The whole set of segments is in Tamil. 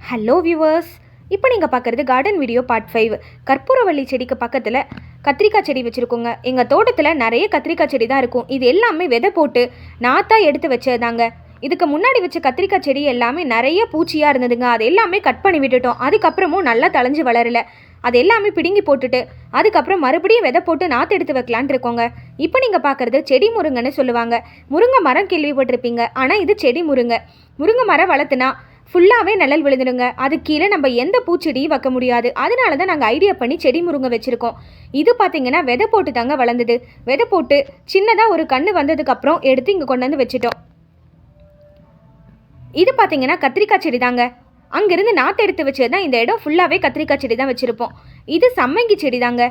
ஹலோ வியூவர்ஸ், இப்போ நீங்கள் பார்க்குறது கார்டன் வீடியோ பார்ட் 5. கற்பூரவள்ளி செடிக்கு பக்கத்தில் கத்திரிக்காய் செடி வச்சுருக்கோங்க. எங்கள் தோட்டத்தில் நிறைய கத்திரிக்காய் செடி தான் இருக்கும். இது எல்லாமே விதை போட்டு நாத்தா எடுத்து வச்சதாங்க. இதுக்கு முன்னாடி வச்ச கத்திரிக்காய் செடி எல்லாமே நிறைய பூச்சியாக இருந்ததுங்க. அது எல்லாமே கட் பண்ணி விட்டுட்டோம். அதுக்கப்புறமும் நல்லா தளைஞ்சு வளரல. அது எல்லாமே பிடுங்கி போட்டுட்டு அதுக்கப்புறம் மறுபடியும் விதை போட்டு நாற்று எடுத்து வைக்கலான்ட்டு இருக்கோங்க. இப்போ நீங்கள் பார்க்குறது செடி முருங்கைன்னு சொல்லுவாங்க. முருங்கை மரம் கேள்விப்பட்டிருப்பீங்க, ஆனால் இது செடி முருங்கை. முருங்கை மரம் வளர்த்துனா ஃபுல்லாகவே நிழல் விழுந்துடுங்க. அது கீழே நம்ம எந்த பூச்செடியும் வைக்க முடியாது. அதனால தான் நாங்கள் ஐடியா பண்ணி செடி முருங்கை வச்சுருக்கோம். இது பார்த்திங்கன்னா விதை போட்டு தாங்க வளர்ந்தது. விதை போட்டு சின்னதாக ஒரு கன்று வந்ததுக்கப்புறம் எடுத்து இங்கே கொண்டு வந்து வச்சுட்டோம். இது பார்த்திங்கன்னா கத்திரிக்காய் செடி தாங்க. அங்கேருந்து நாற்று எடுத்து வச்சது தான் இந்த இடம் ஃபுல்லாகவே கத்திரிக்காய் செடி தான் வச்சுருப்போம். இது சம்மங்கி செடி தாங்க.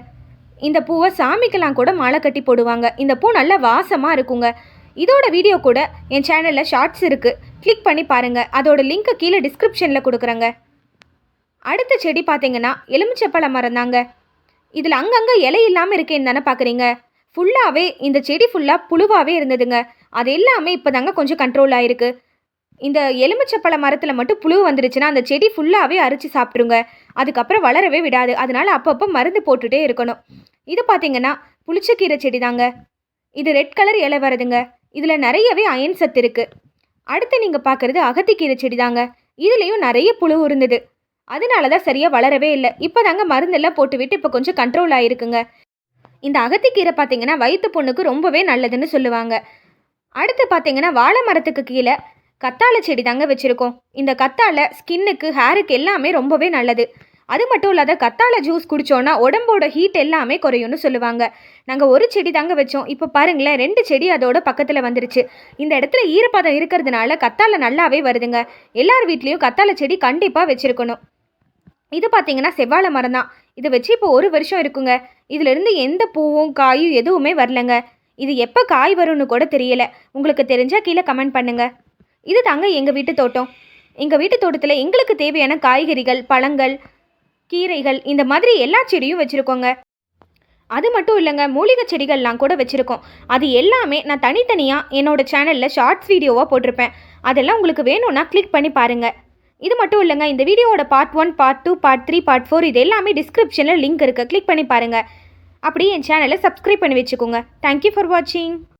இந்த பூவை சாமிக்கெல்லாம் கூட மாலை கட்டி போடுவாங்க. இந்த பூ நல்லா வாசமாக இருக்குங்க. இதோட வீடியோ கூட என் சேனலில் ஷார்ட்ஸ் இருக்குது, கிளிக் பண்ணி பாருங்கள். அதோட லிங்க்கை கீழே டிஸ்கிரிப்ஷனில் கொடுக்குறேங்க. அடுத்த செடி பார்த்தீங்கன்னா எலுமிச்சப்பழ மரம் தாங்க. இதில் அங்கங்கே இலை இல்லாமல் இருக்கேன்னு தானே பார்க்குறீங்க. ஃபுல்லாகவே இந்த செடி ஃபுல்லாக புழுவாகவே இருந்ததுங்க. அது எல்லாமே இப்போ தாங்க கொஞ்சம் கண்ட்ரோல் ஆகிருக்கு. இந்த எலுமிச்சப்பழ மரத்தில் மட்டும் புழு வந்துடுச்சுன்னா அந்த செடி ஃபுல்லாகவே அரிச்சு சாப்பிட்ருங்க. அதுக்கப்புறம் வளரவே விடாது. அதனால் அப்பப்போ மருந்து போட்டுகிட்டே இருக்கணும். இது பார்த்தீங்கன்னா புளிச்சக்கீரை செடி தாங்க. இது ரெட் கலர் இலை வருதுங்க. இதில் நிறையவே அயன் சத்து இருக்குது. அடுத்து நீங்கள் பார்க்குறது அகத்திக்கீரை செடி தாங்க. இதுலேயும் நிறைய புழு இருந்தது. அதனால தான் சரியாக வளரவே இல்லை. இப்போ தாங்க மருந்தெல்லாம் போட்டு விட்டு இப்போ கொஞ்சம் கண்ட்ரோல் ஆகிருக்குங்க. இந்த அகத்திக்கீரை பார்த்தீங்கன்னா வயிற்று புண்ணுக்கு ரொம்பவே நல்லதுன்னு சொல்லுவாங்க. அடுத்து பார்த்தீங்கன்னா வாழை மரத்துக்கு கீழே கத்தாழை செடி தாங்க வச்சுருக்கோம். இந்த கத்தாழை ஸ்கின்னுக்கு, ஹேருக்கு எல்லாமே ரொம்பவே நல்லது. அது மட்டும் இல்லாத கத்தாழை ஜூஸ் குடித்தோன்னா உடம்போட ஹீட் எல்லாமே குறையும்னு சொல்லுவாங்க. நாங்கள் ஒரு செடி தாங்க வச்சோம். இப்போ பாருங்களேன், 2 செடி அதோட பக்கத்தில் வந்துருச்சு. இந்த இடத்துல ஈரப்பதம் இருக்கிறதுனால கத்தாழை நல்லாவே வருதுங்க. எல்லார் வீட்லேயும் கத்தாழை செடி கண்டிப்பாக வச்சுருக்கணும். இது பார்த்தீங்கன்னா செவ்வாழை மரம் தான். இதை வச்சு இப்போ 1 வருஷம் இருக்குங்க. இதிலிருந்து எந்த பூவும் காயும் எதுவுமே வரலங்க. இது எப்போ காய் வரும்னு கூட தெரியல. உங்களுக்கு தெரிஞ்சால் கீழே கமெண்ட் பண்ணுங்கள். இது தாங்க எங்கள் வீட்டு தோட்டம். எங்கள் வீட்டு தோட்டத்தில் எங்களுக்கு தேவையான காய்கறிகள், பழங்கள், கீரைகள், இந்த மாதிரி எல்லா செடியும் வச்சுருக்கோங்க. அது மட்டும் இல்லைங்க, மூலிகை செடிகள்லாம் கூட வச்சுருக்கோம். அது எல்லாமே நான் தனித்தனியாக என்னோடய சேனலில் ஷார்ட்ஸ் வீடியோவாக போட்டிருப்பேன். அதெல்லாம் உங்களுக்கு வேணும்னா கிளிக் பண்ணி பாருங்கள். இது மட்டும் இல்லைங்க, இந்த வீடியோவோட பார்ட் 1, பார்ட் 2, பார்ட் 3, பார்ட் 4 இது எல்லாமே டிஸ்கிரிப்ஷனில் லிங்க் இருக்குது, கிளிக் பண்ணி பாருங்கள். அப்படியே என் சேனலை சப்ஸ்கிரைப் பண்ணி வச்சுக்கோங்க. தேங்க்யூ ஃபார் வாட்சிங்.